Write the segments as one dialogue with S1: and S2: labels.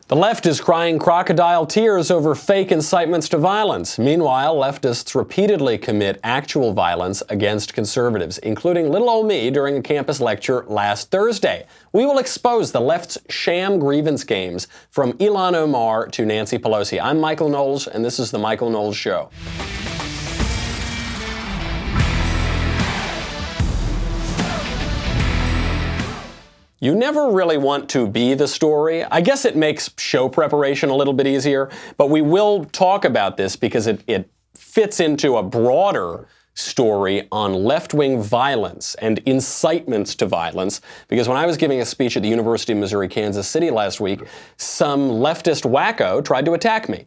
S1: The left is crying crocodile tears over fake incitements to violence. Meanwhile, leftists repeatedly commit actual violence against conservatives, including little old me during a campus lecture last Thursday. We will expose the left's sham grievance games from Ilhan Omar to Nancy Pelosi. I'm Michael Knowles, and this is The Michael Knowles Show. You never really want to be the story. I guess it makes show preparation a little bit easier, but we will talk about this because it fits into a broader story on left-wing violence and incitements to violence, because when I was giving a speech at the University of Missouri, Kansas City last week, some leftist wacko tried to attack me.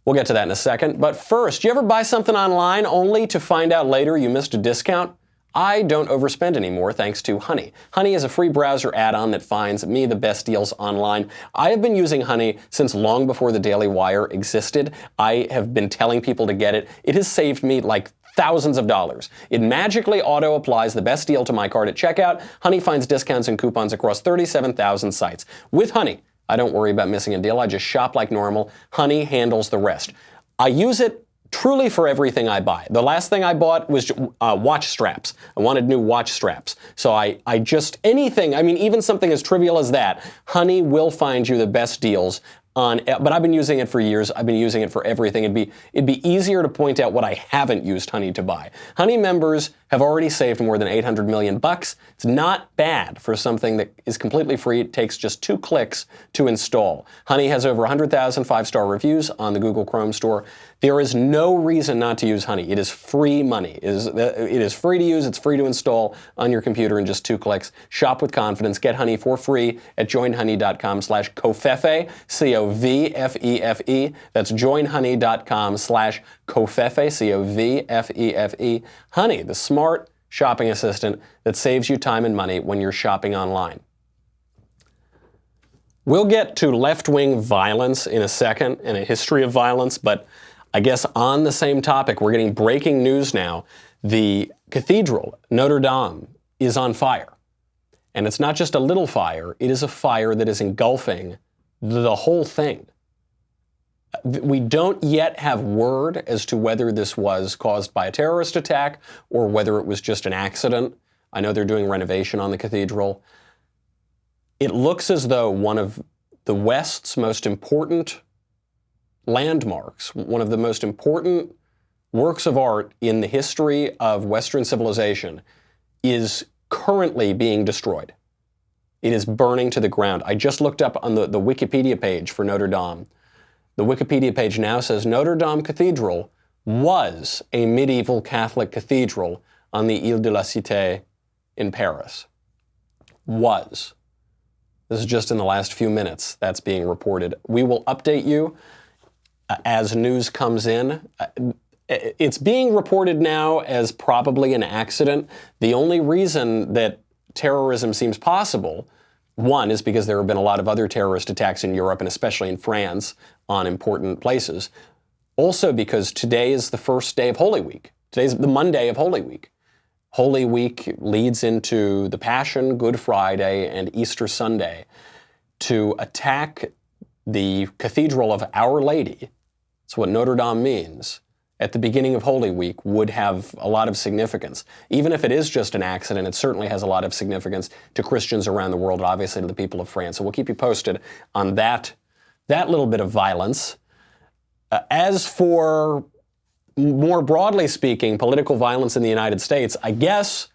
S1: We'll get to that in a second, but first, you ever buy something online only to find out later you missed a discount? I don't overspend anymore thanks to Honey. Honey is a free browser add-on that finds me the best deals online. I have been using Honey since long before the Daily Wire existed. I have been telling people to get it. It has saved me like thousands of dollars. It magically auto-applies the best deal to my card at checkout. Honey finds discounts and coupons across 37,000 sites. With Honey, I don't worry about missing a deal. I just shop like normal. Honey handles the rest. I use it truly for everything I buy. The last thing I bought was watch straps. I wanted new watch straps. So I just, anything, I mean, even something as trivial as that, Honey will find you the best deals on, but I've been using it for years. I've been using it for everything. It'd be easier to point out what I haven't used Honey to buy. Honey members have already saved more than $800 million. It's not bad for something that is completely free. It takes just 2 clicks to install. Honey has over 100,000 5-star reviews on the Google Chrome store. There is no reason not to use Honey. It is free money. It is free to use. It's free to install on your computer in just 2 clicks. Shop with confidence. Get Honey for free at joinhoney.com/covfefe, C-O-V-F-E-F-E. That's joinhoney.com/covfefe, C-O-V-F-E-F-E. Honey, the smart shopping assistant that saves you time and money when you're shopping online. We'll get to left-wing violence in a second and a history of violence, but I guess on the same topic, we're getting breaking news now. The cathedral, Notre Dame, is on fire. And it's not just a little fire, it is a fire that is engulfing the whole thing. We don't yet have word as to whether this was caused by a terrorist attack or whether it was just an accident. I know they're doing renovation on the cathedral. It looks as though one of the West's most important landmarks, one of the most important works of art in the history of Western civilization, is currently being destroyed. It is burning to the ground. I just looked up on the Wikipedia page for Notre Dame. The Wikipedia page now says Notre Dame Cathedral was a medieval Catholic cathedral on the Ile de la Cité in Paris. Was. This is just in the last few minutes that's being reported. We will update you as news comes in. It's being reported now as probably an accident. The only reason that terrorism seems possible, one, is because there have been a lot of other terrorist attacks in Europe and especially in France on important places. Also because today is the first day of Holy Week. Today's the Monday of Holy Week. Holy Week leads into the Passion, Good Friday, and Easter Sunday. To attack the Cathedral of Our Lady, that's what Notre Dame means, at the beginning of Holy Week would have a lot of significance. Even if it is just an accident, it certainly has a lot of significance to Christians around the world, and obviously to the people of France. So we'll keep you posted on that little bit of violence. As for, more broadly speaking, political violence in the United States, I guess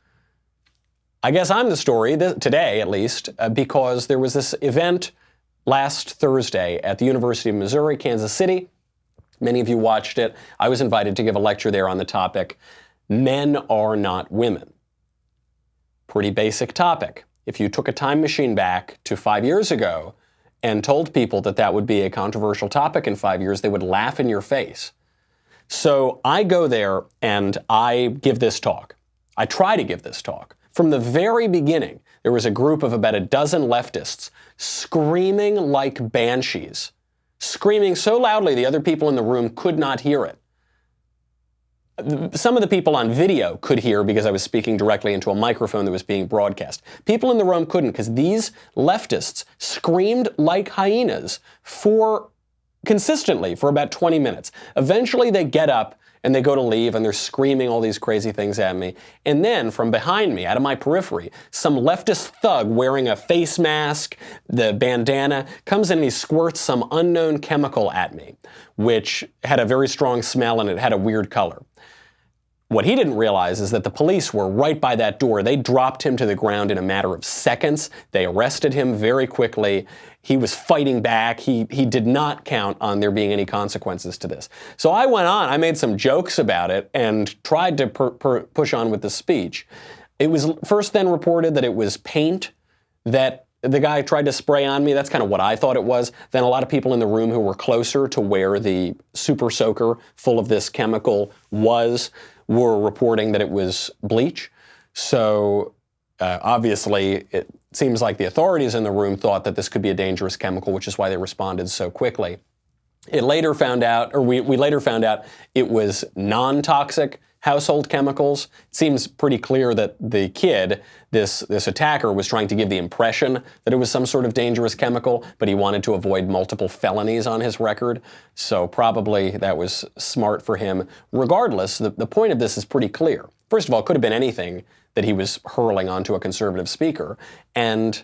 S1: I'm the story, today at least, because there was this event last Thursday at the University of Missouri, Kansas City. Many of you watched it. I was invited to give a lecture there on the topic, Men Are Not Women. Pretty basic topic. If you took a time machine back to 5 years ago and told people that that would be a controversial topic in 5 years, they would laugh in your face. So I go there and I give this talk. I try to give this talk. From the very beginning, there was a group of about a dozen leftists screaming like banshees, screaming so loudly the other people in the room could not hear it. Some of the people on video could hear because I was speaking directly into a microphone that was being broadcast. People in the room couldn't because these leftists screamed like hyenas consistently for about 20 minutes. Eventually they get up and they go to leave and they're screaming all these crazy things at me. And then from behind me, out of my periphery, some leftist thug wearing a face mask, the bandana, comes in and he squirts some unknown chemical at me, which had a very strong smell and it had a weird color. What he didn't realize is that the police were right by that door. They dropped him to the ground in a matter of seconds. They arrested him very quickly. He was fighting back. He did not count on there being any consequences to this. So I went on. I made some jokes about it and tried to push on with the speech. It was first then reported that it was paint that the guy tried to spray on me. That's kind of what I thought it was. Then a lot of people in the room who were closer to where the super soaker full of this chemical were reporting that it was bleach. So obviously it seems like the authorities in the room thought that this could be a dangerous chemical, which is why they responded so quickly. We later found out it was non-toxic household chemicals. It seems pretty clear that the kid, this attacker, was trying to give the impression that it was some sort of dangerous chemical, but he wanted to avoid multiple felonies on his record. So probably that was smart for him. Regardless, the point of this is pretty clear. First of all, it could have been anything that he was hurling onto a conservative speaker. And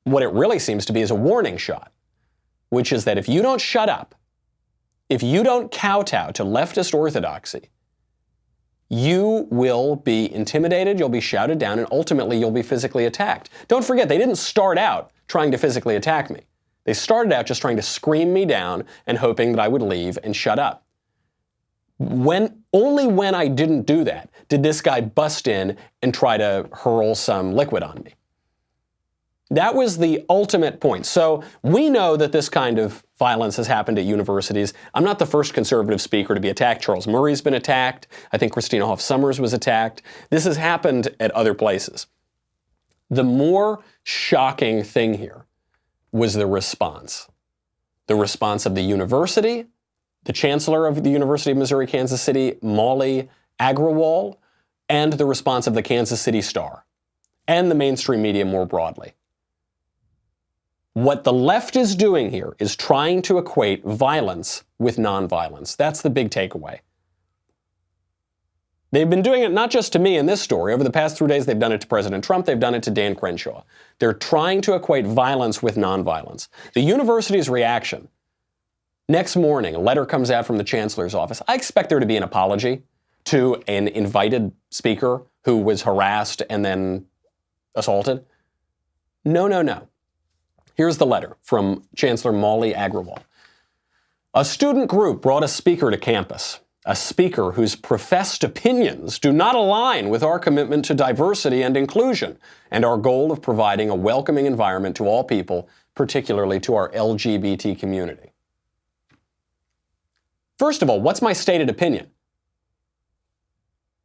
S1: what it really seems to be is a warning shot, which is that if you don't shut up, if you don't kowtow to leftist orthodoxy, you will be intimidated, you'll be shouted down, and ultimately you'll be physically attacked. Don't forget, they didn't start out trying to physically attack me. They started out just trying to scream me down and hoping that I would leave and shut up. Only when I didn't do that did this guy bust in and try to hurl some liquid on me. That was the ultimate point. So we know that this kind of violence has happened at universities. I'm not the first conservative speaker to be attacked. Charles Murray's been attacked. I think Christina Hoff Sommers was attacked. This has happened at other places. The more shocking thing here was the response. The response of the university, the chancellor of the University of Missouri-Kansas City, Molly Agrawal, and the response of the Kansas City Star, and the mainstream media more broadly. What the left is doing here is trying to equate violence with nonviolence. That's the big takeaway. They've been doing it not just to me in this story. Over the past 3 days, they've done it to President Trump. They've done it to Dan Crenshaw. They're trying to equate violence with nonviolence. The university's reaction. Next morning, a letter comes out from the chancellor's office. I expect there to be an apology to an invited speaker who was harassed and then assaulted. No. Here's the letter from Chancellor Molly Agrawal. A student group brought a speaker to campus, a speaker whose professed opinions do not align with our commitment to diversity and inclusion and our goal of providing a welcoming environment to all people, particularly to our LGBT community. First of all, what's my stated opinion?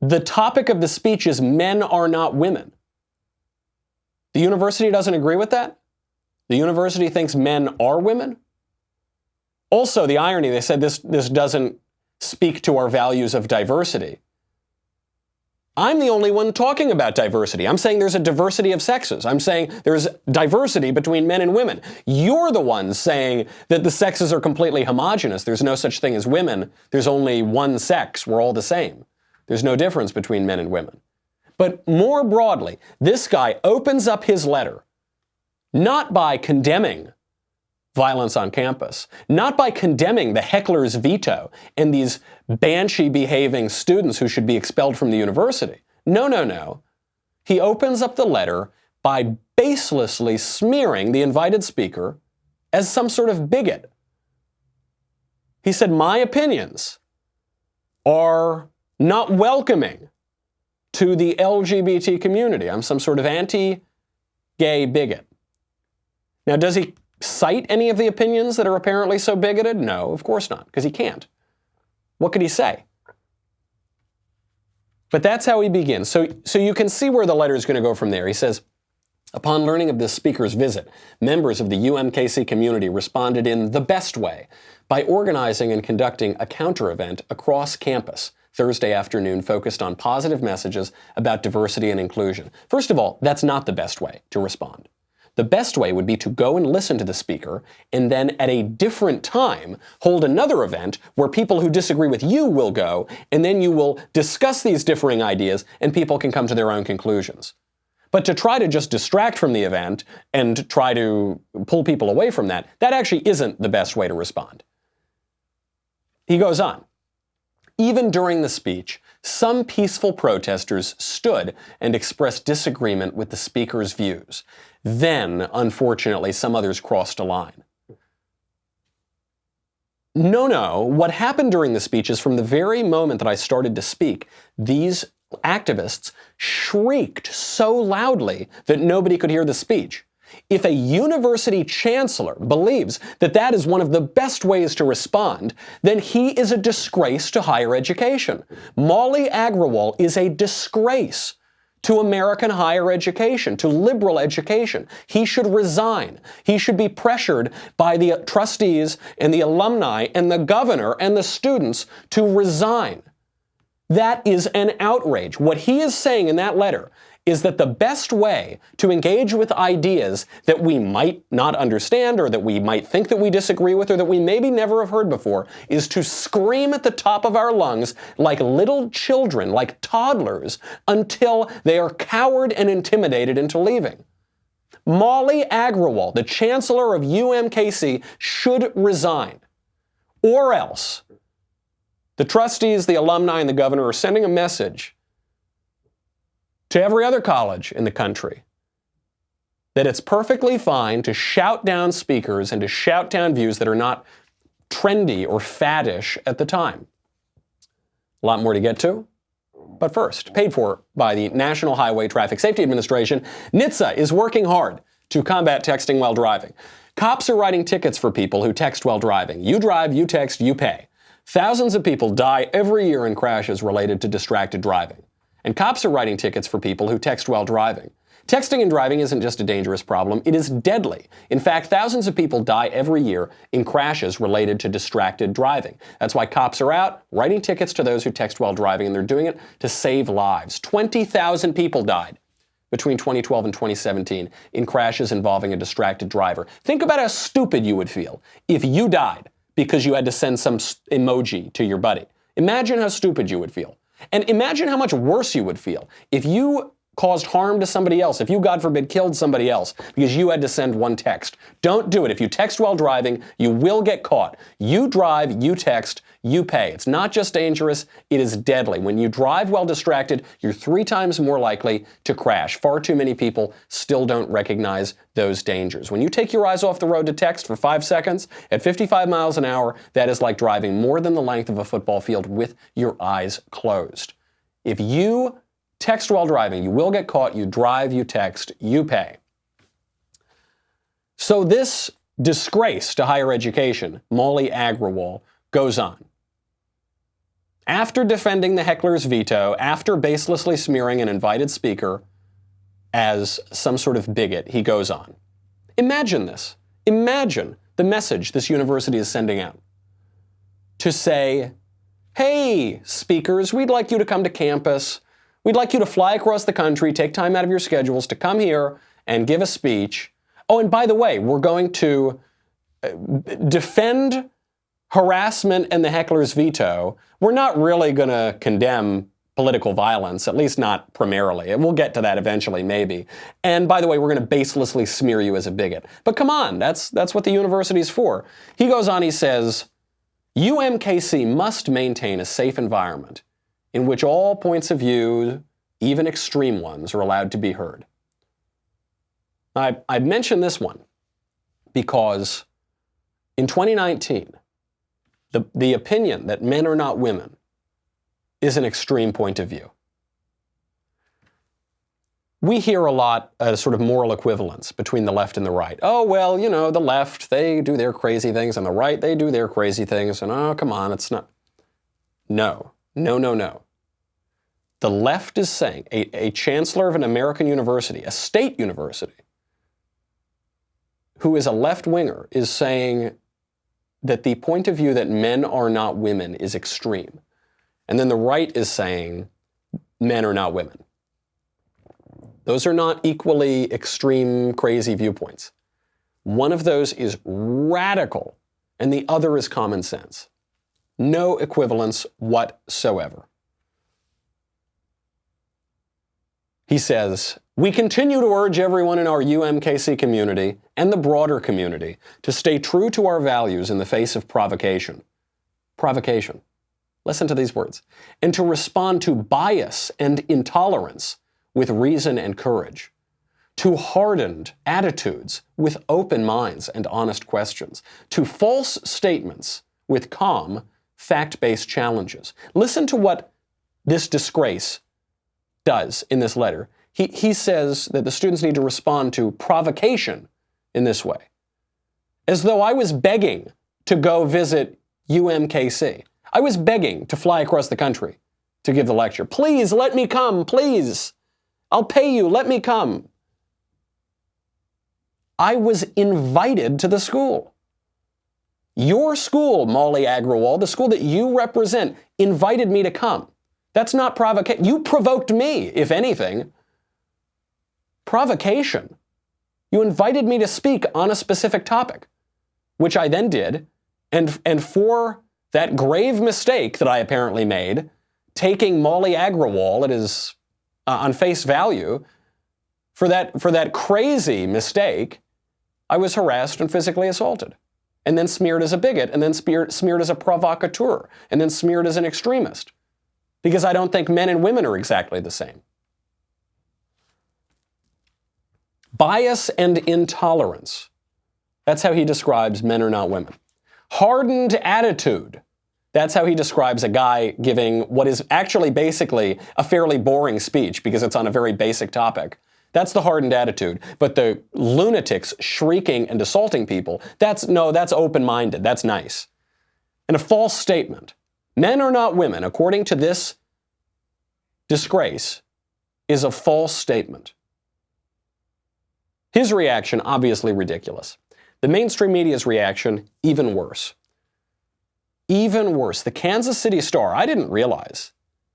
S1: The topic of the speech is men are not women. The university doesn't agree with that? The university thinks men are women? Also, the irony, they said this doesn't speak to our values of diversity. I'm the only one talking about diversity. I'm saying there's a diversity of sexes. I'm saying there's diversity between men and women. You're the ones saying that the sexes are completely homogenous. There's no such thing as women. There's only one sex. We're all the same. There's no difference between men and women. But more broadly, this guy opens up his letter not by condemning violence on campus, not by condemning the heckler's veto and these banshee-behaving students who should be expelled from the university. No. He opens up the letter by baselessly smearing the invited speaker as some sort of bigot. He said, my opinions are not welcoming to the LGBT community. I'm some sort of anti-gay bigot. Now, does he cite any of the opinions that are apparently so bigoted? No, of course not, because he can't. What could he say? But that's how he begins. So you can see where the letter is going to go from there. He says, upon learning of this speaker's visit, members of the UMKC community responded in the best way by organizing and conducting a counter-event across campus, Thursday afternoon focused on positive messages about diversity and inclusion. First of all, that's not the best way to respond. The best way would be to go and listen to the speaker and then at a different time hold another event where people who disagree with you will go, and then you will discuss these differing ideas and people can come to their own conclusions. But to try to just distract from the event and try to pull people away from that actually isn't the best way to respond. He goes on. Even during the speech, some peaceful protesters stood and expressed disagreement with the speaker's views. Then, unfortunately, some others crossed a line. No, what happened during the speech is from the very moment that I started to speak, these activists shrieked so loudly that nobody could hear the speech. If a university chancellor believes that that is one of the best ways to respond, then he is a disgrace to higher education. Molly Agrawal is a disgrace to American higher education, to liberal education. He should resign. He should be pressured by the trustees and the alumni and the governor and the students to resign. That is an outrage. What he is saying in that letter is that the best way to engage with ideas that we might not understand or that we might think that we disagree with or that we maybe never have heard before is to scream at the top of our lungs like little children, like toddlers, until they are cowed and intimidated into leaving. Molly Agrawal, the chancellor of UMKC, should resign. Or else the trustees, the alumni, and the governor are sending a message to every other college in the country that it's perfectly fine to shout down speakers and to shout down views that are not trendy or faddish at the time. A lot more to get to. But first, paid for by the National Highway Traffic Safety Administration, NHTSA is working hard to combat texting while driving. Cops are writing tickets for people who text while driving. You drive, you text, you pay. Thousands of people die every year in crashes related to distracted driving. And cops are writing tickets for people who text while driving. Texting and driving isn't just a dangerous problem, it is deadly. In fact, thousands of people die every year in crashes related to distracted driving. That's why cops are out writing tickets to those who text while driving, and they're doing it to save lives. 20,000 people died between 2012 and 2017 in crashes involving a distracted driver. Think about how stupid you would feel if you died because you had to send some emoji to your buddy. Imagine how stupid you would feel. And imagine how much worse you would feel if you caused harm to somebody else, if you, God forbid, killed somebody else because you had to send one text. Don't do it. If you text while driving, you will get caught. You drive, you text, you pay. It's not just dangerous, it is deadly. When you drive while distracted, you're 3 times more likely to crash. Far too many people still don't recognize those dangers. When you take your eyes off the road to text for 5 seconds at 55 miles an hour, that is like driving more than the length of a football field with your eyes closed. If you text while driving, you will get caught. You drive, you text, you pay. So this disgrace to higher education, Molly Agrawal, goes on. After defending the heckler's veto, after baselessly smearing an invited speaker as some sort of bigot, he goes on. Imagine this. Imagine the message this university is sending out. To say, hey, speakers, we'd like you to come to campus. We'd like you to fly across the country, take time out of your schedules to come here and give a speech. Oh, and by the way, we're going to defend harassment and the heckler's veto. We're not really going to condemn political violence, at least not primarily. And we'll get to that eventually, maybe. And by the way, we're going to baselessly smear you as a bigot. But come on, that's what the university's for. He goes on, he says, UMKC must maintain a safe environment in which all points of view, even extreme ones, are allowed to be heard. I mention this one because in 2019, the opinion that men are not women is an extreme point of view. We hear a lot a sort of moral equivalence between the left and the right. Oh, well, you know, the left, they do their crazy things, and the right, they do their crazy things, and oh, come on, it's not. No. The left is saying, a chancellor of an American university, a state university, who is a left-winger, is saying that the point of view that men are not women is extreme. And then the right is saying men are not women. Those are not equally extreme, crazy viewpoints. One of those is radical, and the other is common sense. No equivalence whatsoever. He says, we continue to urge everyone in our UMKC community and the broader community to stay true to our values in the face of provocation. Provocation. Listen to these words. And to respond to bias and intolerance with reason and courage. To hardened attitudes with open minds and honest questions. To false statements with calm, fact-based challenges. Listen to what this disgrace does in this letter. He says that the students need to respond to provocation in this way. As though I was begging to go visit UMKC. I was begging to fly across the country to give the lecture. Please, let me come, please. I'll pay you, let me come. I was invited to the school. Your school, Molly Agrawal, the school that you represent, invited me to come. That's not provocation. You provoked me, if anything. Provocation. You invited me to speak on a specific topic, which I then did, and for that grave mistake that I apparently made, taking Molly Agrawal at his on face value, for that crazy mistake, I was harassed and physically assaulted, and then smeared as a bigot, and then smeared as a provocateur, and then smeared as an extremist, because I don't think men and women are exactly the same. Bias and intolerance. That's how he describes men are not women. Hardened attitude. That's how he describes a guy giving what is actually basically a fairly boring speech because it's on a very basic topic. That's the hardened attitude. But the lunatics shrieking and assaulting people, that's open-minded. That's nice. And a false statement. Men are not women, according to this disgrace, is a false statement. His reaction, obviously ridiculous. The mainstream media's reaction, even worse. Even worse. The Kansas City Star, I didn't realize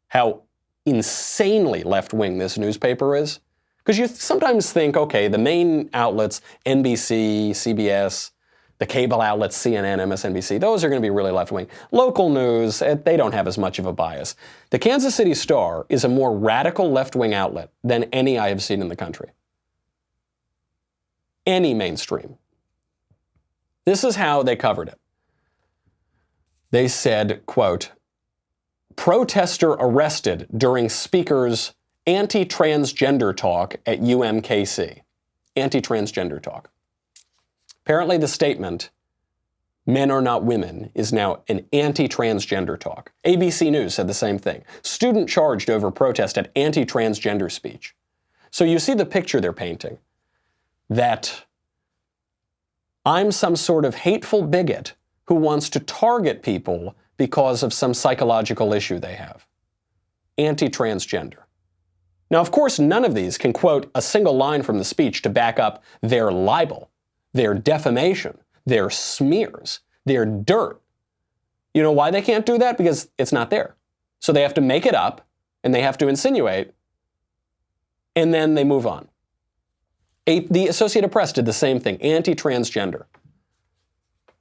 S1: how insanely left-wing this newspaper is. Because you sometimes think, okay, the main outlets, NBC, CBS, the cable outlets, CNN, MSNBC, those are going to be really left-wing. Local news, they don't have as much of a bias. The Kansas City Star is a more radical left-wing outlet than any I have seen in the country. Any mainstream. This is how they covered it. They said, quote, protester arrested during speaker's anti-transgender talk at UMKC. Anti-transgender talk. Apparently the statement, men are not women, is now an anti-transgender talk. ABC News said the same thing. Student charged over protest at anti-transgender speech. So you see the picture they're painting, that I'm some sort of hateful bigot who wants to target people because of some psychological issue they have. Anti-transgender. Now, of course, none of these can quote a single line from the speech to back up their libel, their defamation, their smears, their dirt. You know why they can't do that? Because it's not there. So they have to make it up, and they have to insinuate, and then they move on. The Associated Press did the same thing, anti-transgender.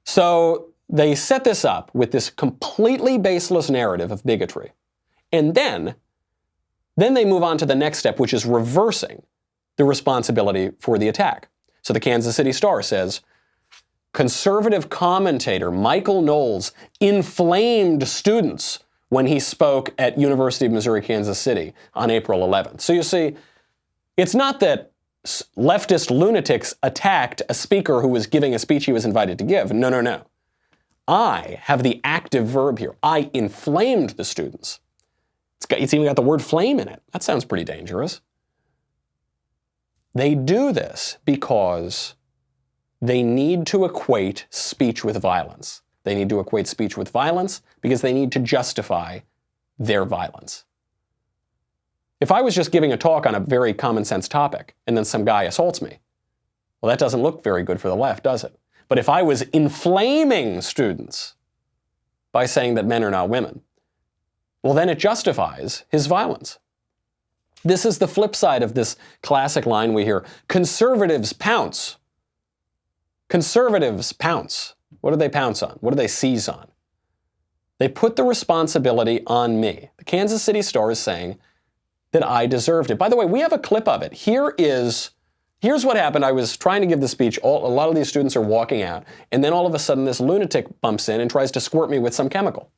S1: So they set this up with this completely baseless narrative of bigotry. And then they move on to the next step, which is reversing the responsibility for the attack. So the Kansas City Star says, conservative commentator Michael Knowles inflamed students when he spoke at University of Missouri, Kansas City on April 11th. So you see, it's not that leftist lunatics attacked a speaker who was giving a speech he was invited to give. No, no, no. I have the active verb here. I inflamed the students. It's even got the word flame in it. That sounds pretty dangerous. They do this because they need to equate speech with violence. They need to equate speech with violence because they need to justify their violence. If I was just giving a talk on a very common sense topic and then some guy assaults me, well, that doesn't look very good for the left, does it? But if I was inflaming students by saying that men are not women, well, then it justifies his violence. This is the flip side of this classic line we hear. Conservatives pounce. Conservatives pounce. What do they pounce on? What do they seize on? They put the responsibility on me. The Kansas City Star is saying that I deserved it. By the way, we have a clip of it. Here's what happened. I was trying to give the speech. A lot of these students are walking out. And then all of a sudden, this lunatic bumps in and tries to squirt me with some chemical.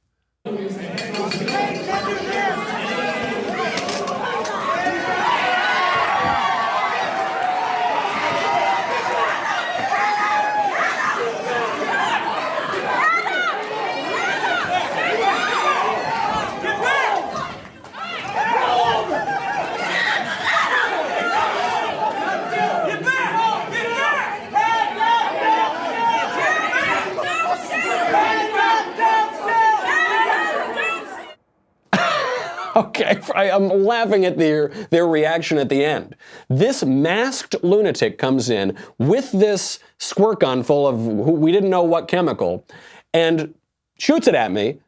S1: Okay, I'm laughing at their reaction at the end. This masked lunatic comes in with this squirt gun full of we didn't know what chemical and shoots it at me.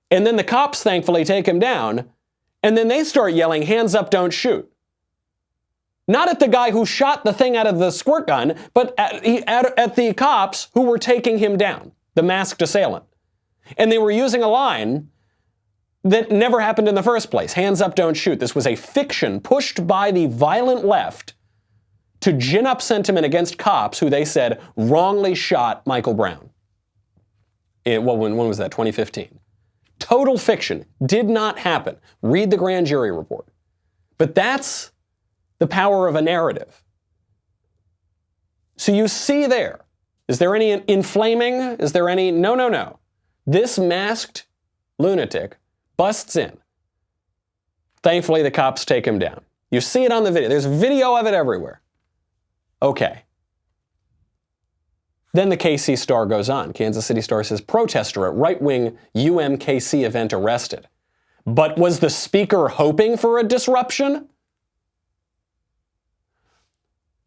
S1: And then the cops thankfully take him down. And then they start yelling, hands up, don't shoot. Not at the guy who shot the thing out of the squirt gun, but at the cops who were taking him down, the masked assailant. And they were using a line that never happened in the first place. Hands up, don't shoot. This was a fiction pushed by the violent left to gin up sentiment against cops who they said wrongly shot Michael Brown. When was that? 2015. Total fiction. Did not happen. Read the grand jury report. But that's the power of a narrative. So you see there. Is there any inflaming? Is there any? No. This masked lunatic busts in. Thankfully, the cops take him down. You see it on the video. There's video of it everywhere. Okay. Then the KC Star goes on. Kansas City Star says, protester at right-wing UMKC event arrested. But was the speaker hoping for a disruption?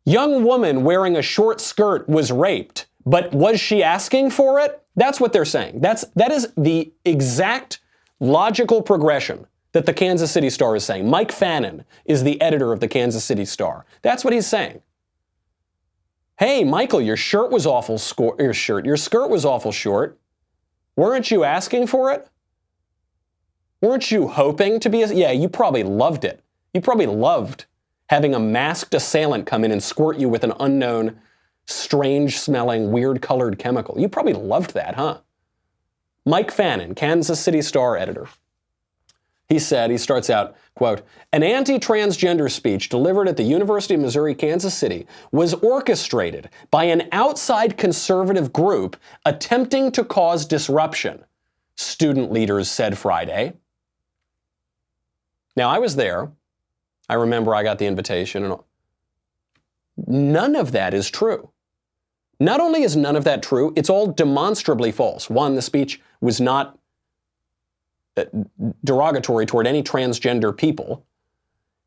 S1: Young woman wearing a short skirt was raped, but was she asking for it? That's what they're saying. That is the exact logical progression that the Kansas City Star is saying. Mike Fannin is the editor of the Kansas City Star. That's what he's saying. Hey, Michael, your skirt was awful short. Weren't you asking for it? Weren't you hoping to be yeah, you probably loved it. You probably loved having a masked assailant come in and squirt you with an unknown, strange-smelling, weird-colored chemical. You probably loved that, huh? Mike Fannin, Kansas City Star editor. He starts out, quote, an anti-transgender speech delivered at the University of Missouri, Kansas City was orchestrated by an outside conservative group attempting to cause disruption, student leaders said Friday. Now, I was there. I remember I got the invitation and all. None of that is true. Not only is none of that true, it's all demonstrably false. One, the speech was not derogatory toward any transgender people.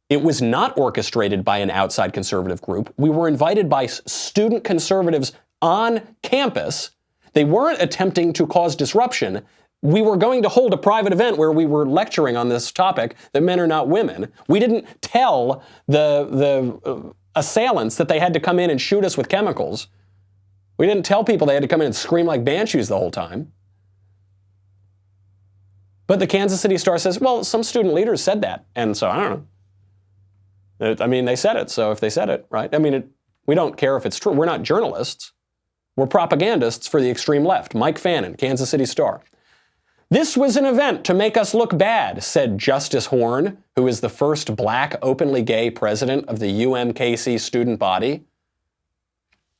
S1: It was not orchestrated by an outside conservative group. We were invited by student conservatives on campus. They weren't attempting to cause disruption. We were going to hold a private event where we were lecturing on this topic, that men are not women. We didn't tell the assailants that they had to come in and shoot us with chemicals. We didn't tell people they had to come in and scream like banshees the whole time. But the Kansas City Star says, well, some student leaders said that. And so, I don't know. I mean, they said it. So if they said it, right? I mean, we don't care if it's true. We're not journalists. We're propagandists for the extreme left. Mike Fannin, Kansas City Star. This was an event to make us look bad, said Justice Horn, who is the first black openly gay president of the UMKC student body.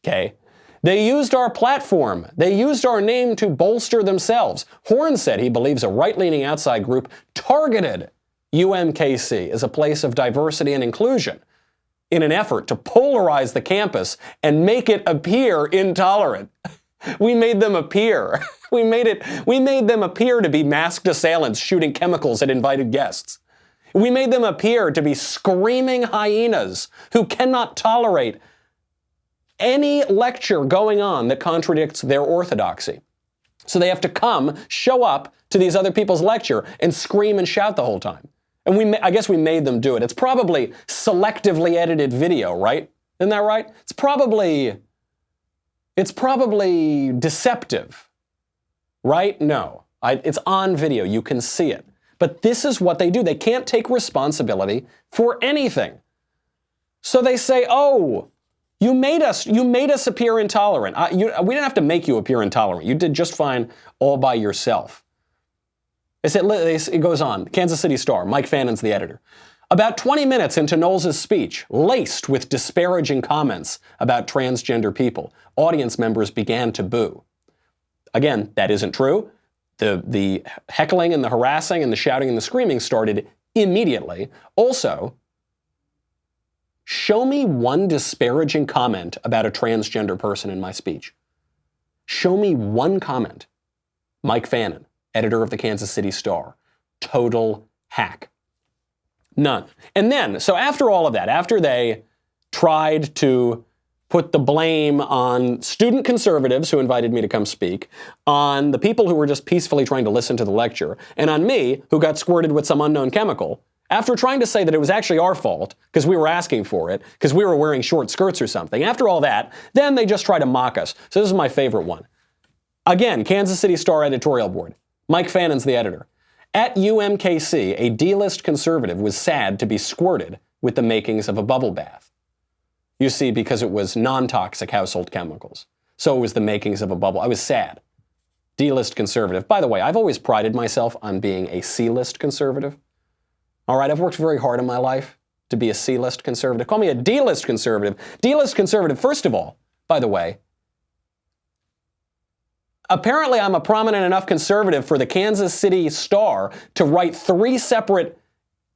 S1: Okay. They used our platform. They used our name to bolster themselves. Horn said he believes a right-leaning outside group targeted UMKC as a place of diversity and inclusion in an effort to polarize the campus and make it appear intolerant. We made them appear. We made them appear to be masked assailants shooting chemicals at invited guests. We made them appear to be screaming hyenas who cannot tolerate any lecture going on that contradicts their orthodoxy. So they have to come, show up to these other people's lecture and scream and shout the whole time. And I guess we made them do it. It's probably selectively edited video, right? Isn't that right? It's probably deceptive, right? No, it's on video. You can see it. But this is what they do. They can't take responsibility for anything. So they say, oh, you made us appear intolerant. We didn't have to make you appear intolerant. You did just fine all by yourself. It goes on. Kansas City Star, Mike Fannon's the editor. About 20 minutes into Knowles' speech, laced with disparaging comments about transgender people, audience members began to boo. Again, that isn't true. The heckling and the harassing and the shouting and the screaming started immediately. Also, show me one disparaging comment about a transgender person in my speech. Show me one comment. Mike Fannon, editor of the Kansas City Star. Total hack. None. And then, so after all of that, after they tried to put the blame on student conservatives who invited me to come speak, on the people who were just peacefully trying to listen to the lecture, and on me, who got squirted with some unknown chemical, after trying to say that it was actually our fault, because we were asking for it, because we were wearing short skirts or something, after all that, then they just try to mock us. So this is my favorite one. Again, Kansas City Star editorial board. Mike Fannon's the editor. At UMKC, a D-list conservative was sad to be squirted with the makings of a bubble bath. You see, because it was non-toxic household chemicals. So it was the makings of a bubble. I was sad. D-list conservative. By the way, I've always prided myself on being a C-list conservative. All right, I've worked very hard in my life to be a C-list conservative. Call me a D-list conservative. D-list conservative, first of all, by the way, apparently I'm a prominent enough conservative for the Kansas City Star to write 3 separate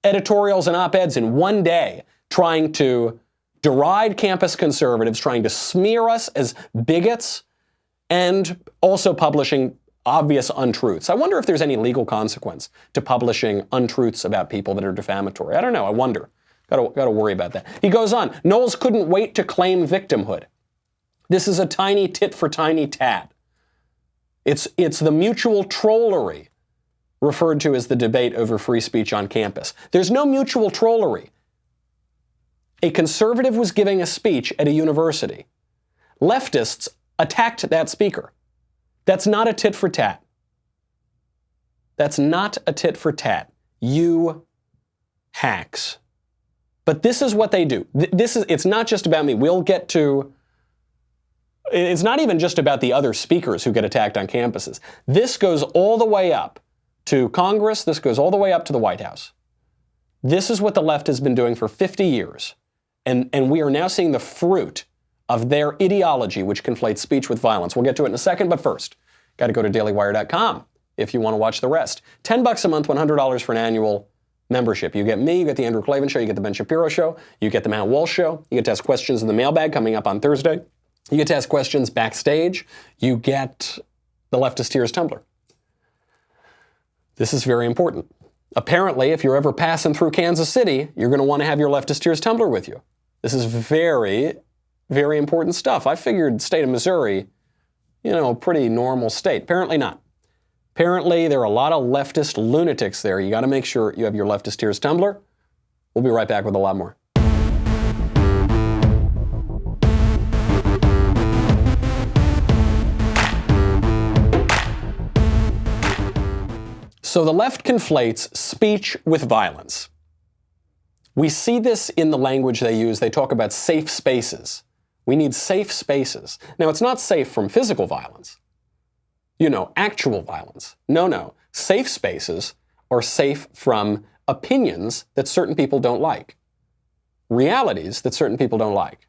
S1: editorials and op-eds in one day trying to deride campus conservatives, trying to smear us as bigots, and also publishing obvious untruths. I wonder if there's any legal consequence to publishing untruths about people that are defamatory. I don't know. I wonder. Got to worry about that. He goes on. Knowles couldn't wait to claim victimhood. This is a tiny tit for tiny tat. It's the mutual trollery referred to as the debate over free speech on campus. There's no mutual trollery. A conservative was giving a speech at a university. Leftists attacked that speaker. That's not a tit for tat. That's not a tit for tat. You hacks. But this is what they do. It's not just about me. It's not even just about the other speakers who get attacked on campuses. This goes all the way up to Congress. This goes all the way up to the White House. This is what the left has been doing for 50 years. And we are now seeing the fruit of their ideology, which conflates speech with violence. We'll get to it in a second, but first, got to go to dailywire.com if you want to watch the rest. $10 a month, $100 for an annual membership. You get me, you get the Andrew Klavan Show, you get the Ben Shapiro Show, you get the Matt Walsh Show, you get to ask questions in the mailbag coming up on Thursday, you get to ask questions backstage, you get the Leftist Tears tumbler. This is very important. Apparently, if you're ever passing through Kansas City, you're going to want to have your Leftist Tears tumbler with you. This is very, very important stuff. I figured the state of Missouri, a pretty normal state. Apparently not. Apparently, there are a lot of leftist lunatics there. You got to make sure you have your Leftist Tears tumbler. We'll be right back with a lot more. So the left conflates speech with violence. We see this in the language they use. They talk about safe spaces. We need safe spaces. Now, it's not safe from physical violence. Actual violence. No. Safe spaces are safe from opinions that certain people don't like. Realities that certain people don't like.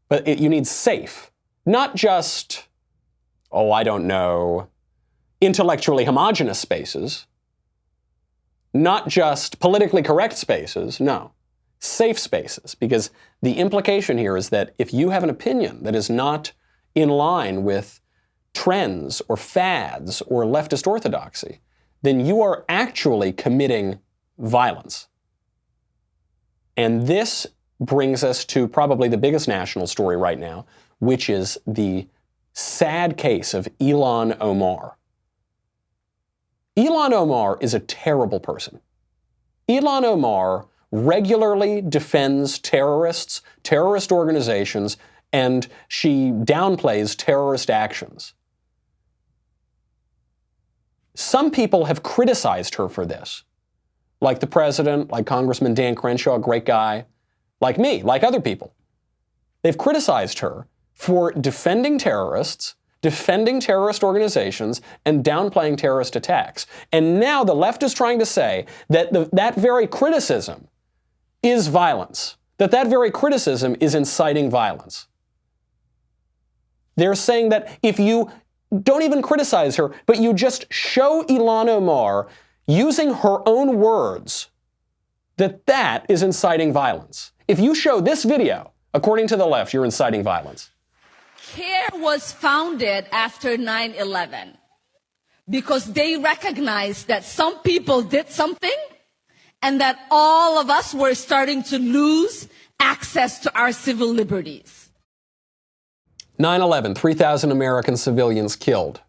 S1: But you need safe. Not just, intellectually homogenous spaces. Not just politically correct spaces. No. Safe spaces. Because the implication here is that if you have an opinion that is not in line with trends or fads or leftist orthodoxy, then you are actually committing violence. And this brings us to probably the biggest national story right now, which is the sad case of Ilhan Omar. Ilhan Omar is a terrible person. Ilhan Omar regularly defends terrorists, terrorist organizations, and she downplays terrorist actions. Some people have criticized her for this, like the president, like Congressman Dan Crenshaw, a great guy, like me, like other people. They've criticized her for defending terrorists, defending terrorist organizations, and downplaying terrorist attacks. And now the left is trying to say that that very criticism is violence, that very criticism is inciting violence. They're saying that if you don't even criticize her, but you just show Ilhan Omar using her own words, that is inciting violence. If you show this video, according to the left, you're inciting violence.
S2: CARE was founded after 9/11 because they recognized that some people did something and that all of us were starting to lose access to our civil liberties.
S1: 9/11, 3,000 American civilians killed.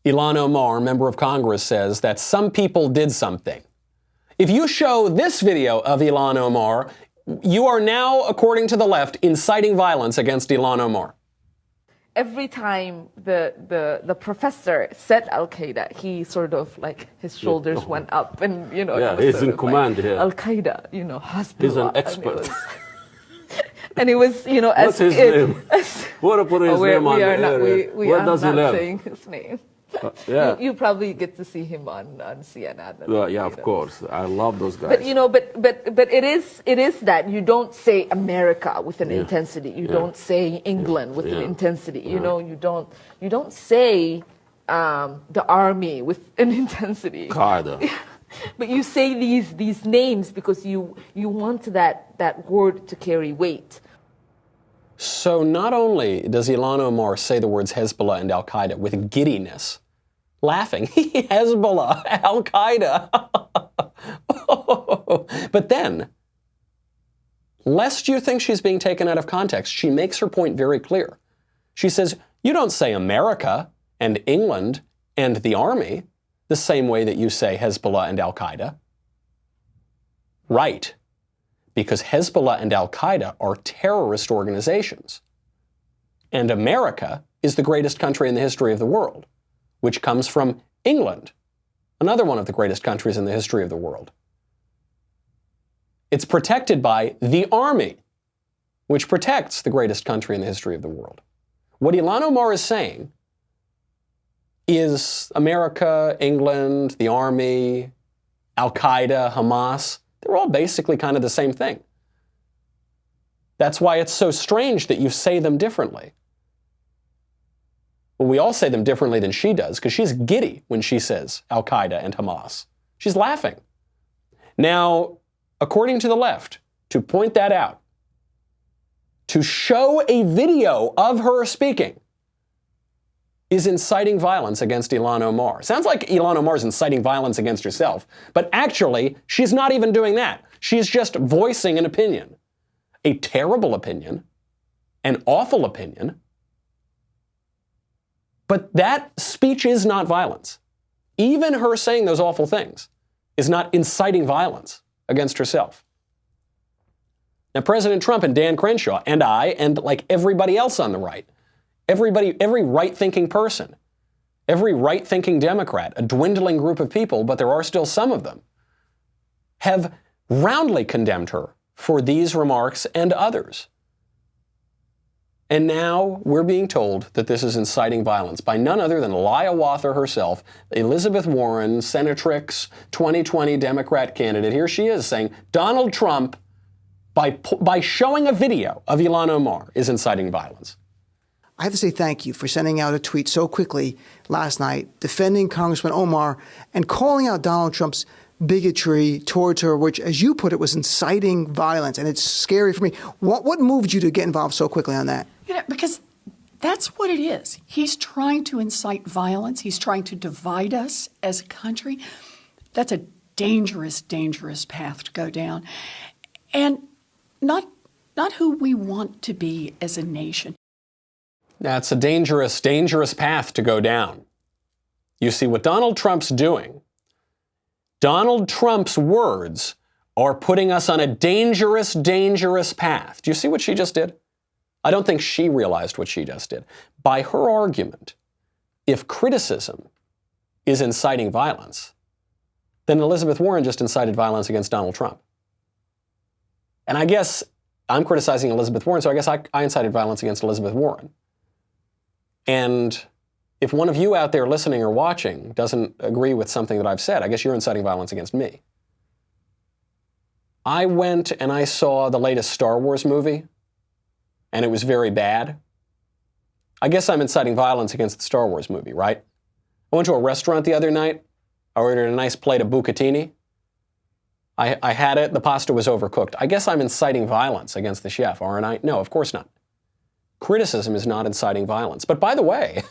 S1: Ilhan Omar, member of Congress, says that some people did something. If you show this video of Ilhan Omar, you are now, according to the left, inciting violence against Ilhan Omar.
S3: Every time the professor said Al-Qaeda, he sort of like his shoulders went up, and
S4: yeah, he's in command here.
S3: Al-Qaeda, Hezbollah.
S4: He's an expert.
S3: And it was,
S4: What's his name? What put his name on the
S3: Where does he live? Saying his name.
S4: Yeah.
S3: You probably get to see him on CNN.
S4: Yeah, of course. I love those guys.
S3: But it is that you don't say America with an intensity. You don't say England with an intensity. You don't say the army with an intensity.
S4: Qaeda.
S3: But you say these names because you want that word to carry weight.
S1: So not only does Ilhan Omar say the words Hezbollah and Al-Qaeda with giddiness, laughing, Hezbollah, Al-Qaeda. But then, lest you think she's being taken out of context, she makes her point very clear. She says, you don't say America and England and the army the same way that you say Hezbollah and Al-Qaeda. Right. Because Hezbollah and Al-Qaeda are terrorist organizations. And America is the greatest country in the history of the world, which comes from England, another one of the greatest countries in the history of the world. It's protected by the army, which protects the greatest country in the history of the world. What Ilhan Omar is saying is America, England, the army, Al-Qaeda, Hamas, they're all basically kind of the same thing. That's why it's so strange that you say them differently. Well, we all say them differently than she does, because she's giddy when she says Al-Qaeda and Hamas. She's laughing. Now, according to the left, to point that out, to show a video of her speaking is inciting violence against Ilhan Omar. Sounds like Ilhan Omar's inciting violence against herself, but actually, she's not even doing that. She's just voicing an opinion. A terrible opinion, an awful opinion, but that speech is not violence. Even her saying those awful things is not inciting violence against herself. Now, President Trump and Dan Crenshaw and I, and like everybody else on the right, every right-thinking person, every right-thinking Democrat, a dwindling group of people, but there are still some of them, have roundly condemned her for these remarks and others. And now we're being told that this is inciting violence by none other than Liawather herself, Elizabeth Warren, Senatrix, 2020 Democrat candidate. Here she is saying Donald Trump, by showing a video of Ilhan Omar, is inciting violence.
S5: I have to say thank you for sending out a tweet so quickly last night, defending Congressman Omar and calling out Donald Trump's bigotry towards her, which, as you put it, was inciting violence. And it's scary for me. What moved you to get involved so quickly on that?
S6: Because that's what it is. He's trying to incite violence. He's trying to divide us as a country. That's a dangerous, dangerous path to go down. And not who we want to be as a nation.
S1: That's a dangerous, dangerous path to go down. You see, what Donald Trump's doing, Donald Trump's words are putting us on a dangerous, dangerous path. Do you see what she just did? I don't think she realized what she just did. By her argument, if criticism is inciting violence, then Elizabeth Warren just incited violence against Donald Trump. And I guess I'm criticizing Elizabeth Warren, so I guess I incited violence against Elizabeth Warren. And if one of you out there listening or watching doesn't agree with something that I've said, I guess you're inciting violence against me. I went and I saw the latest Star Wars movie, and it was very bad. I guess I'm inciting violence against the Star Wars movie, right? I went to a restaurant the other night. I ordered a nice plate of bucatini. I had it. The pasta was overcooked. I guess I'm inciting violence against the chef, aren't I? No, of course not. Criticism is not inciting violence. But by the way,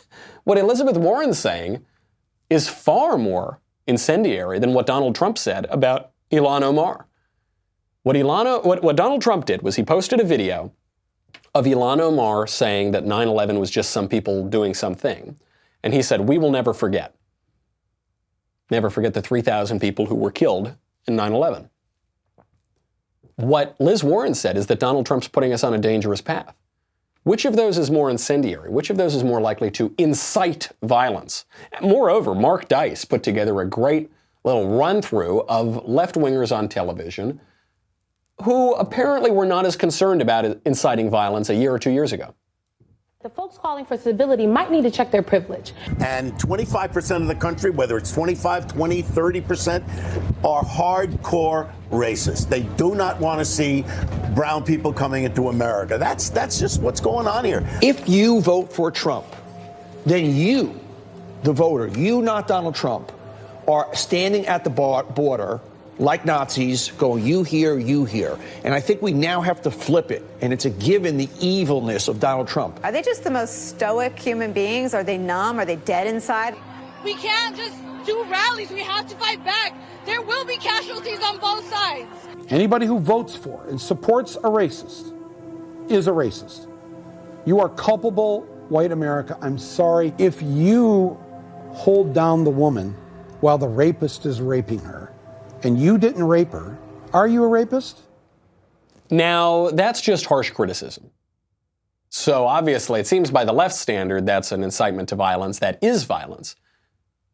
S1: what Elizabeth Warren's saying is far more incendiary than what Donald Trump said about Ilhan Omar. What Donald Trump did was he posted a video of Ilhan Omar saying that 9/11 was just some people doing something. And he said, we will never forget. Never forget the 3,000 people who were killed in 9/11. What Liz Warren said is that Donald Trump's putting us on a dangerous path. Which of those is more incendiary? Which of those is more likely to incite violence? Moreover, Mark Dice put together a great little run-through of left-wingers on television who apparently were not as concerned about inciting violence a year or 2 years ago.
S7: The folks calling for civility might need to check their privilege.
S8: And 25% of the country, whether it's 25, 20, 30%, are hardcore racist. They do not want to see brown people coming into America. That's just what's going on here.
S9: If you vote for Trump, then you, the voter, you, not Donald Trump, are standing at the border like Nazis, going, you here, you here. And I think we now have to flip it. And it's a given, the evilness of Donald Trump.
S10: Are they just the most stoic human beings? Are they numb? Are they dead inside?
S2: We can't just do rallies. We have to fight back. There will be casualties on both sides.
S11: Anybody who votes for and supports a racist is a racist. You are culpable, white America. I'm sorry. If you hold down the woman while the rapist is raping her, and you didn't rape her, are you a rapist?
S1: Now, that's just harsh criticism. So obviously, it seems by the left standard, that's an incitement to violence. That is violence.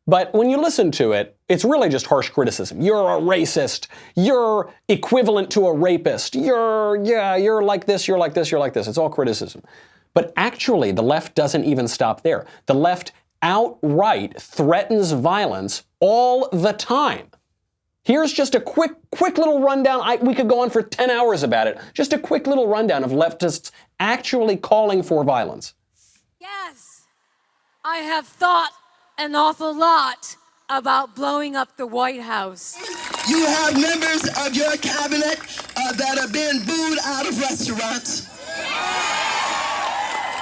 S1: But when you listen to it, it's really just harsh criticism. You're a racist. You're equivalent to a rapist. You're like this, you're like this, you're like this. It's all criticism. But actually, the left doesn't even stop there. The left outright threatens violence all the time. Here's just a quick little rundown. We could go on for 10 hours about it. Just a quick little rundown of leftists actually calling for violence.
S12: Yes, I have thought an awful lot about blowing up the White House.
S13: You have members of your cabinet that are being booed out of restaurants,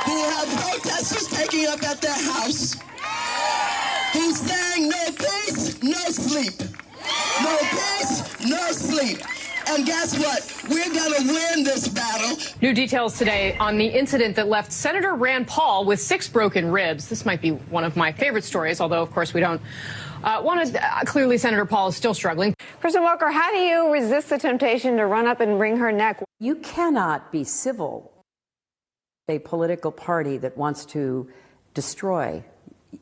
S13: who have protesters taking up at their house, who's saying no peace, no sleep. No peace, no sleep. And guess what? We're going to win this battle.
S14: New details today on the incident that left Senator Rand Paul with 6 broken ribs. This might be one of my favorite stories, although, of course, we don't want to. Clearly, Senator Paul is still struggling.
S10: Kristen Walker, how do you resist the temptation to run up and wring her neck?
S15: You cannot be civil to a political party that wants to destroy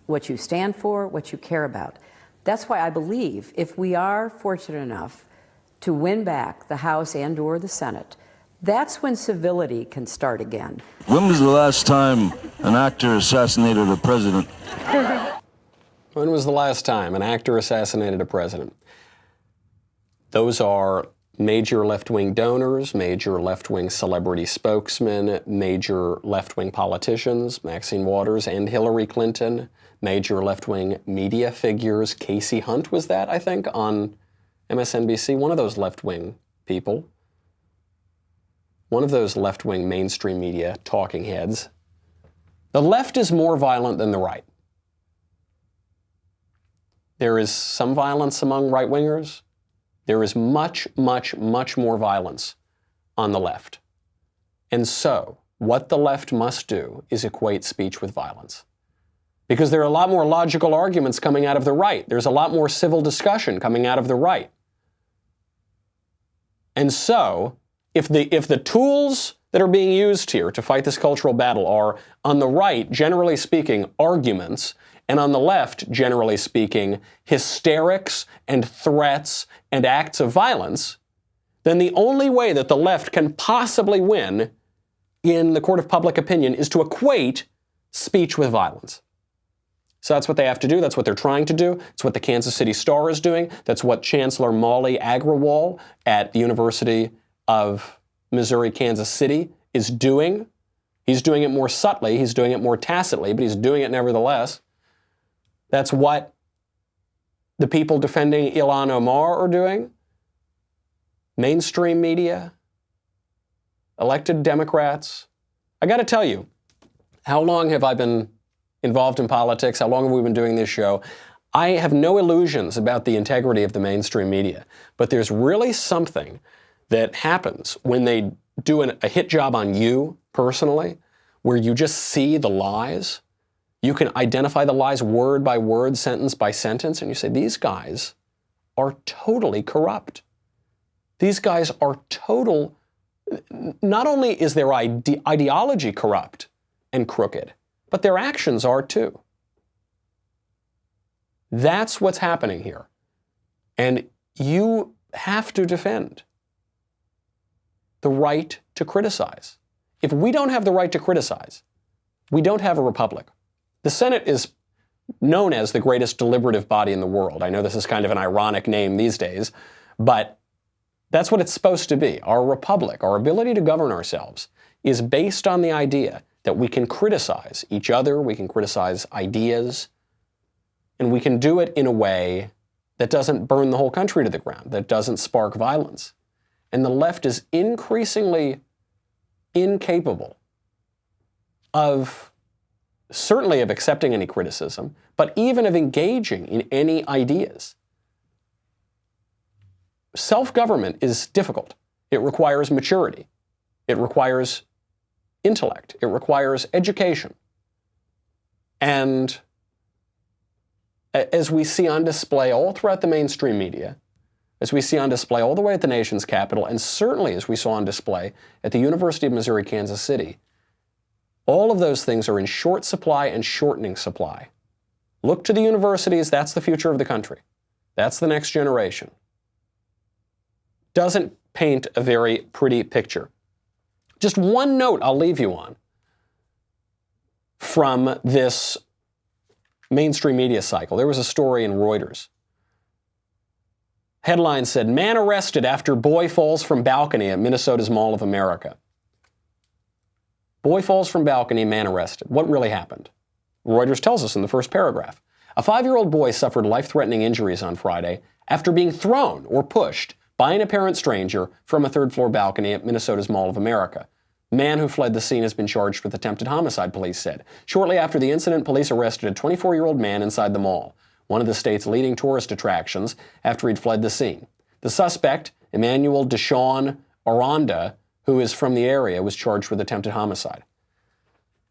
S15: what you stand for, what you care about. That's why I believe if we are fortunate enough to win back the House and or the Senate, that's when civility can start again.
S16: When was the last time an actor assassinated a president?
S1: When was the last time an actor assassinated a president? Those are major left-wing donors, major left-wing celebrity spokesmen, major left-wing politicians, Maxine Waters and Hillary Clinton, major left-wing media figures. Casey Hunt was that, I think, on MSNBC, one of those left-wing people, one of those left-wing mainstream media talking heads. The left is more violent than the right. There is some violence among right-wingers. There is much, much, much more violence on the left. And so, what the left must do is equate speech with violence. Because there are a lot more logical arguments coming out of the right. There's a lot more civil discussion coming out of the right. And so, if the tools that are being used here to fight this cultural battle are, on the right, generally speaking, arguments, and on the left, generally speaking, hysterics and threats and acts of violence, then the only way that the left can possibly win in the court of public opinion is to equate speech with violence. So that's what they have to do. That's what they're trying to do. It's what the Kansas City Star is doing. That's what Chancellor Molly Agrawal at the University of Missouri, Kansas City is doing. He's doing it more subtly. He's doing it more tacitly, but he's doing it nevertheless. That's what the people defending Ilhan Omar are doing. Mainstream media, elected Democrats. I got to tell you, how long have I been involved in politics? How long have we been doing this show? I have no illusions about the integrity of the mainstream media, but there's really something that happens when they do a hit job on you personally, where you just see the lies. You can identify the lies word by word, sentence by sentence, and you say, these guys are totally corrupt. These guys are not only is their ideology corrupt and crooked, but their actions are too. That's what's happening here. And you have to defend the right to criticize. If we don't have the right to criticize, we don't have a republic. The Senate is known as the greatest deliberative body in the world. I know this is kind of an ironic name these days, but that's what it's supposed to be. Our republic, our ability to govern ourselves, is based on the idea that we can criticize each other, we can criticize ideas, and we can do it in a way that doesn't burn the whole country to the ground, that doesn't spark violence. And the left is increasingly incapable of, certainly of accepting any criticism, but even of engaging in any ideas. Self-government is difficult. It requires maturity. It requires intellect. It requires education. And as we see on display all throughout the mainstream media, as we see on display all the way at the nation's capital, and certainly as we saw on display at the University of Missouri, Kansas City, all of those things are in short supply and shortening supply. Look to the universities. That's the future of the country. That's the next generation. Doesn't paint a very pretty picture. Just one note I'll leave you on from this mainstream media cycle. There was a story in Reuters. Headline said, man arrested after boy falls from balcony at Minnesota's Mall of America. Boy falls from balcony, man arrested. What really happened? Reuters tells us in the first paragraph. A 5-year-old boy suffered life-threatening injuries on Friday after being thrown or pushed by an apparent stranger from a third-floor balcony at Minnesota's Mall of America. The man who fled the scene has been charged with attempted homicide, police said. Shortly after the incident, police arrested a 24-year-old man inside the mall, one of the state's leading tourist attractions, after he'd fled the scene. The suspect, Emmanuel Deshawn Aranda, who is from the area, was charged with attempted homicide.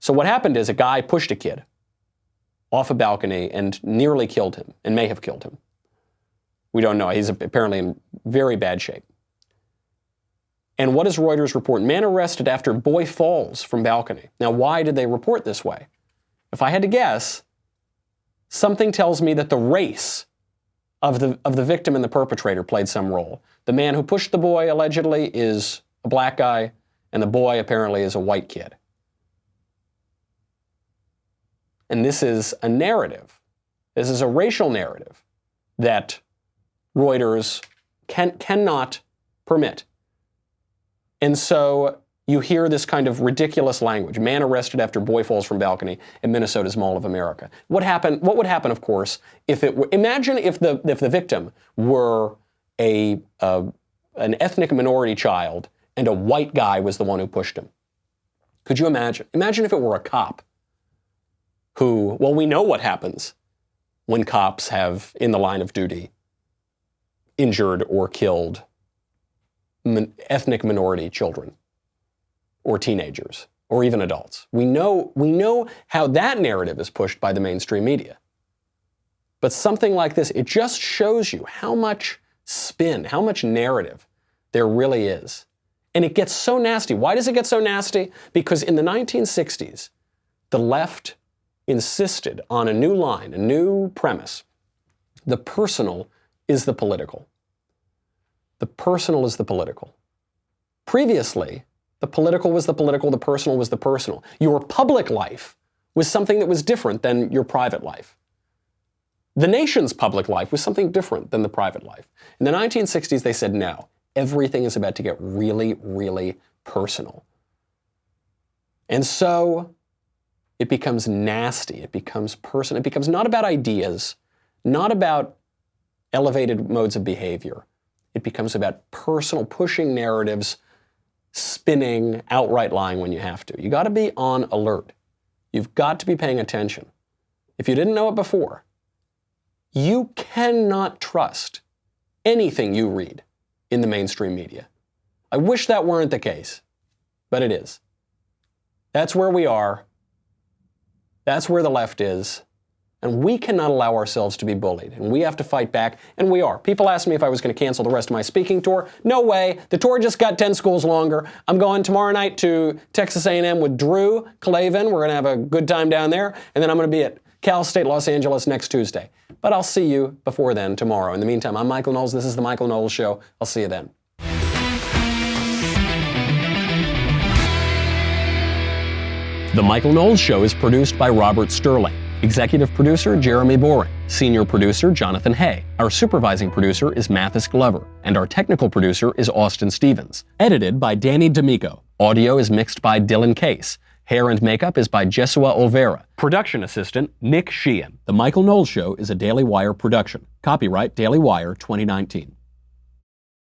S1: So what happened is a guy pushed a kid off a balcony and nearly killed him, and may have killed him. We don't know. He's apparently in very bad shape. And what does Reuters report? Man arrested after boy falls from balcony. Now, why did they report this way? If I had to guess, something tells me that the race of the victim and the perpetrator played some role. The man who pushed the boy allegedly is a black guy, and the boy apparently is a white kid. And this is a narrative. This is a racial narrative that Reuters cannot permit. And so you hear this kind of ridiculous language. Man arrested after boy falls from balcony at Minnesota's Mall of America. What would happen, of course, if it were, imagine if the victim were an ethnic minority child and a white guy was the one who pushed him. Could you imagine? Imagine if it were a cop who, well, we know what happens when cops have, in the line of duty, injured or killed ethnic minority children or teenagers. or even adults. We know how that narrative is pushed by the mainstream media. But something like this, it just shows you how much spin, how much narrative there really is. And it gets so nasty. Why does it get so nasty? Because in the 1960s, the left insisted on a new line, a new premise. The personal is the political. The personal is the political. Previously, the political was the political, the personal was the personal. Your public life was something that was different than your private life. The nation's public life was something different than the private life. In the 1960s, they said, no, everything is about to get really, really personal. And so it becomes nasty, it becomes personal, it becomes not about ideas, not about elevated modes of behavior. It becomes about personal, pushing narratives, spinning, outright lying when you have to. You got to be on alert. You've got to be paying attention. If you didn't know it before, you cannot trust anything you read in the mainstream media. I wish that weren't the case, but it is. That's where we are. That's where the left is. And we cannot allow ourselves to be bullied. And we have to fight back, and we are. People asked me if I was going to cancel the rest of my speaking tour. No way. The tour just got 10 schools longer. I'm going tomorrow night to Texas A&M with Drew Clavin. We're going to have a good time down there. And then I'm going to be at Cal State Los Angeles next Tuesday. But I'll see you before then tomorrow. In the meantime, I'm Michael Knowles. This is The Michael Knowles Show. I'll see you then. The Michael Knowles Show is produced by Robert Sterling. Executive producer, Jeremy Boring. Senior producer, Jonathan Hay. Our supervising producer is Mathis Glover. And our technical producer is Austin Stevens. Edited by Danny D'Amico. Audio is mixed by Dylan Case. Hair and makeup is by Jesua Olvera. Production assistant, Nick Sheehan. The Michael Knowles Show is a Daily Wire production. Copyright Daily Wire 2019.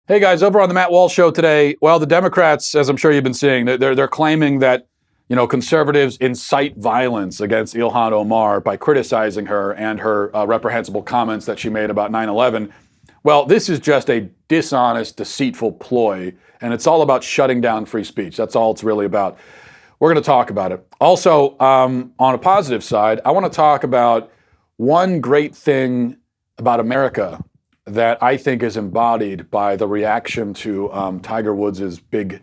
S17: Hey guys, over on the Matt Walsh Show today, well, the Democrats, as I'm sure you've been seeing, they're claiming that conservatives incite violence against Ilhan Omar by criticizing her and her reprehensible comments that she made about 9/11. Well, this is just a dishonest, deceitful ploy, and it's all about shutting down free speech. That's all it's really about. We're going to talk about it. Also, on a positive side, I want to talk about one great thing about America that I think is embodied by the reaction to Tiger Woods' big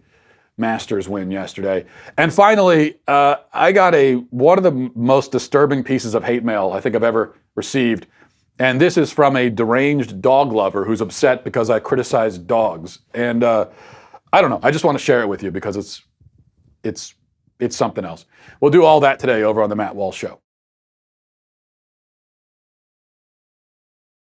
S17: Masters win yesterday. And finally, I got one of the most disturbing pieces of hate mail I think I've ever received. And this is from a deranged dog lover who's upset because I criticized dogs. And I don't know. I just want to share it with you because it's something else. We'll do all that today over on the Matt Walsh Show.